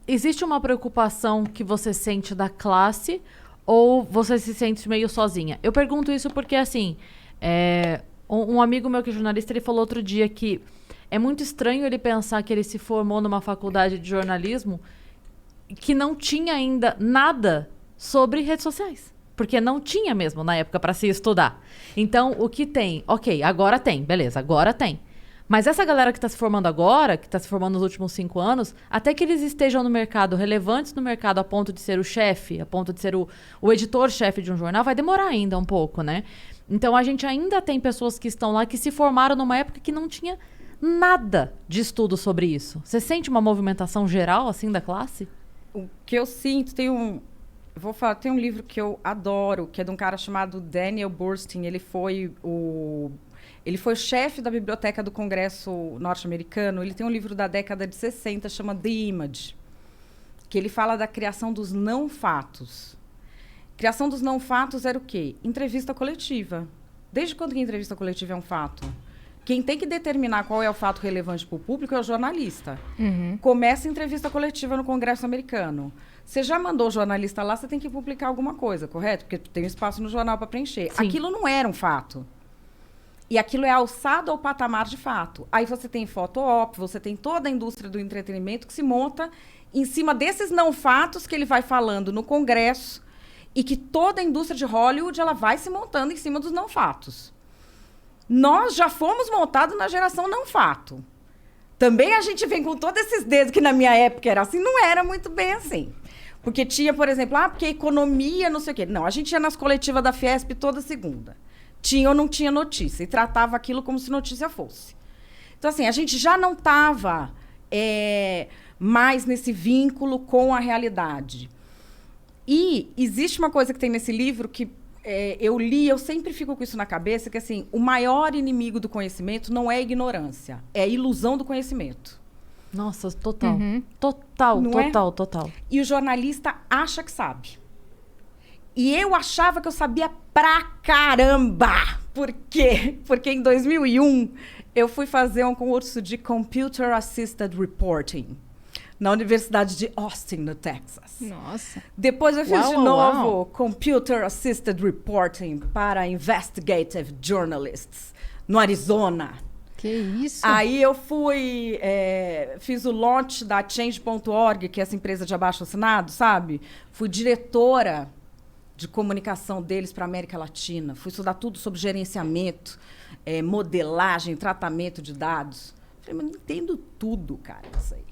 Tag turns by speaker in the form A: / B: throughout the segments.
A: existe uma preocupação que você sente da classe ou você se sente meio sozinha? Eu pergunto isso porque, assim, um amigo meu que é jornalista, ele falou outro dia que é muito estranho ele pensar que ele se formou numa faculdade de jornalismo que não tinha ainda nada sobre redes sociais. Porque não tinha mesmo na época para se estudar. Então, o que tem? Ok, agora tem, beleza, agora tem. Mas essa galera que está se formando agora, que está se formando nos últimos 5 anos, até que eles estejam no mercado, relevantes no mercado, a ponto de ser o chefe, a ponto de ser o editor-chefe de um jornal, vai demorar ainda um pouco, né? Então, a gente ainda tem pessoas que estão lá que se formaram numa época que não tinha nada de estudo sobre isso. Você sente uma movimentação geral, assim, da classe?
B: O que eu sinto, tem um livro que eu adoro, que é de um cara chamado Daniel Bernstein. Ele foi o chefe da biblioteca do Congresso norte-americano. Ele tem um livro da década de 60, chama The Image, que ele fala da criação dos não-fatos. Criação dos não-fatos era o quê? Entrevista coletiva. Desde quando que entrevista coletiva é um fato? Quem tem que determinar qual é o fato relevante para o público é o jornalista.
C: Uhum.
B: Começa a entrevista coletiva no Congresso americano. Você já mandou o jornalista lá, você tem que publicar alguma coisa, correto? Porque tem um espaço no jornal para preencher.
A: Sim.
B: Aquilo não era um fato. E aquilo é alçado ao patamar de fato. Aí você tem foto-op, você tem toda a indústria do entretenimento que se monta em cima desses não-fatos que ele vai falando no Congresso e que toda a indústria de Hollywood ela vai se montando em cima dos não-fatos. Nós já fomos montados na geração não-fato. Também a gente vem com todos esses dedos que na minha época era assim, não era muito bem assim. Porque tinha, por exemplo, porque economia, não sei o quê. Não, a gente ia nas coletivas da Fiesp toda segunda. Tinha ou não tinha notícia. E tratava aquilo como se notícia fosse. Então, assim, a gente já não estava mais nesse vínculo com a realidade. E existe uma coisa que tem nesse livro que eu li, eu sempre fico com isso na cabeça, que assim, o maior inimigo do conhecimento não é a ignorância, é a ilusão do conhecimento.
A: Nossa, total.
C: Uhum.
A: Total,
B: Não
A: total,
B: é?
A: total.
B: E o jornalista acha que sabe. E eu achava que eu sabia pra caramba. Por quê? Porque em 2001 eu fui fazer um curso de Computer Assisted Reporting na Universidade de Austin, no Texas.
C: Nossa.
B: Depois eu fiz
A: Uau,
B: de
A: uau,
B: novo
A: uau.
B: Computer Assisted Reporting para Investigative Journalists no Arizona.
C: Que isso?
B: Aí eu fiz o launch da Change.org, que é essa empresa de abaixo-assinado, sabe? Fui diretora de comunicação deles para a América Latina. Fui estudar tudo sobre gerenciamento, modelagem, tratamento de dados. Falei, mas não entendo tudo, cara, isso aí.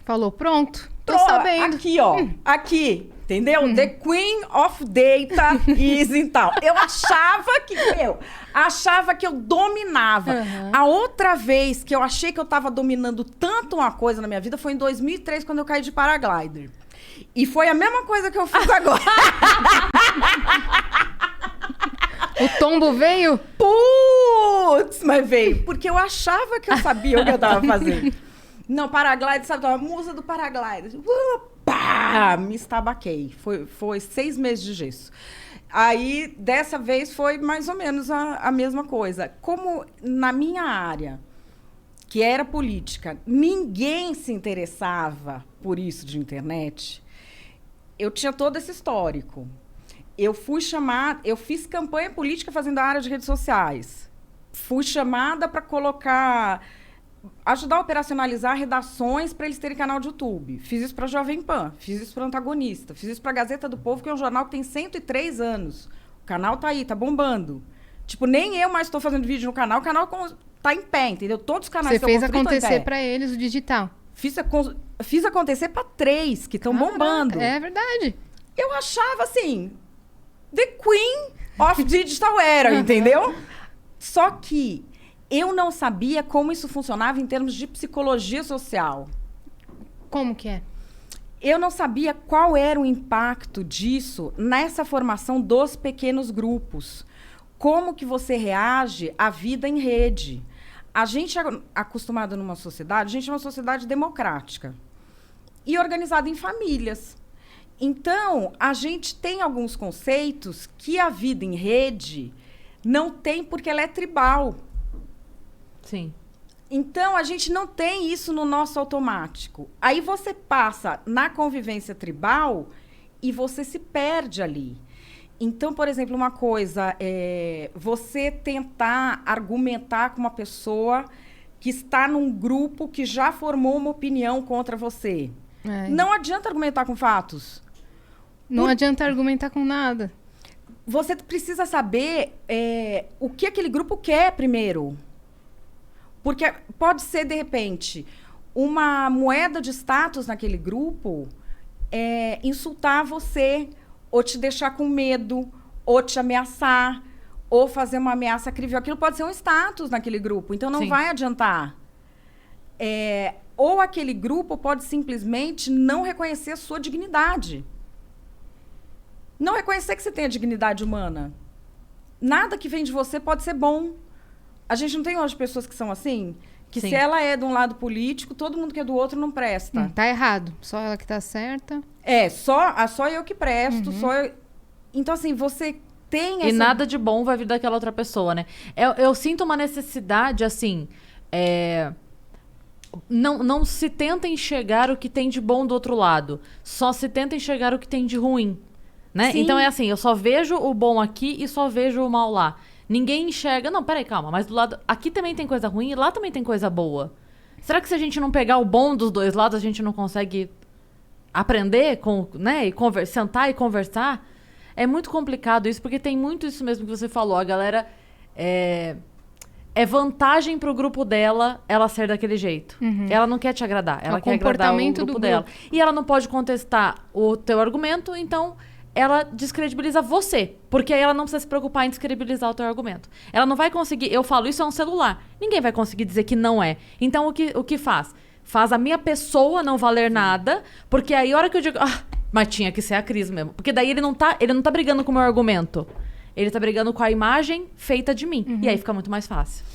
C: Falou, pronto, tô sabendo.
B: Aqui, ó. Aqui, entendeu? The Queen of Data is em tal. Eu achava que eu dominava.
C: Uhum.
B: A outra vez que eu achei que eu estava dominando tanto uma coisa na minha vida foi em 2003, quando eu caí de paraglider. E foi a mesma coisa que eu fiz agora.
C: O tombo veio?
B: Putz, mas veio. Porque eu achava que eu sabia o que eu estava fazendo. Não, paraglider, sabe? A musa do paraglider. Pá, me estabaquei. Foi 6 meses de gesso. Aí, dessa vez, foi mais ou menos a mesma coisa. Como na minha área, que era política, ninguém se interessava por isso de internet, eu tinha todo esse histórico. Eu fiz campanha política fazendo a área de redes sociais. Fui chamada para ajudar a operacionalizar redações para eles terem canal de YouTube. Fiz isso para Jovem Pan, fiz isso para Antagonista, fiz isso para Gazeta do Povo, que é um jornal que tem 103 anos. O canal tá aí, tá bombando. Tipo, nem eu mais estou fazendo vídeo no canal, o canal tá em pé, entendeu? Todos os canais
C: Você
B: que eu
C: fez
B: construí estão em
C: acontecer
B: pé.
C: pra eles o digital.
B: Fiz acontecer para 3, que estão bombando.
C: É verdade.
B: Eu achava, assim, The Queen of Digital Era, entendeu? Só que eu não sabia como isso funcionava em termos de psicologia social.
C: Como que é?
B: Eu não sabia qual era o impacto disso nessa formação dos pequenos grupos. Como que você reage à vida em rede? A gente é acostumado numa sociedade, a gente é uma sociedade democrática e organizada em famílias. Então, a gente tem alguns conceitos que a vida em rede não tem porque ela é tribal.
A: Sim.
B: Então, a gente não tem isso no nosso automático. Aí você passa na convivência tribal e você se perde ali. Então, por exemplo, uma coisa é você tentar argumentar com uma pessoa que está num grupo que já formou uma opinião contra você. Não adianta argumentar com fatos.
C: Não adianta argumentar com nada.
B: Você precisa saber o que aquele grupo quer primeiro. Porque pode ser, de repente, uma moeda de status naquele grupo insultar você, ou te deixar com medo, ou te ameaçar, ou fazer uma ameaça crível. Aquilo pode ser um status naquele grupo, então não
A: Sim.
B: vai adiantar. Ou aquele grupo pode simplesmente não reconhecer a sua dignidade. Não reconhecer que você tem a dignidade humana. Nada que vem de você pode ser bom. A gente não tem hoje pessoas que são assim? Que
A: Sim.
B: se ela é de um lado político, todo mundo que é do outro não presta.
C: Tá errado. Só ela que tá certa.
B: Só eu que presto, só eu... Então, assim, você tem
A: E nada de bom vai vir daquela outra pessoa, né? Eu sinto uma necessidade, assim... Não se tenta enxergar o que tem de bom do outro lado. Só se tenta enxergar o que tem de ruim. Né?
B: Sim.
A: Então é assim, eu só vejo o bom aqui e só vejo o mal lá. Ninguém enxerga... Não, peraí, calma. Mas do lado... Aqui também tem coisa ruim e lá também tem coisa boa. Será que se a gente não pegar o bom dos dois lados, a gente não consegue aprender, né? E sentar e conversar? É muito complicado isso, porque tem muito isso mesmo que você falou. A galera... É vantagem pro grupo dela ela ser daquele jeito. Ela não quer te agradar. Ela quer agradar o grupo dela. E ela não pode contestar o teu argumento, então... ela descredibiliza você. Porque aí ela não precisa se preocupar em descredibilizar o teu argumento. Ela não vai conseguir... Eu falo, isso é um celular. Ninguém vai conseguir dizer que não é. Então, o que faz? Faz a minha pessoa não valer nada, porque aí a hora que eu digo... mas tinha que ser a Cris mesmo. Porque daí ele não tá brigando com o meu argumento. Ele tá brigando com a imagem feita de mim. E aí fica muito mais fácil.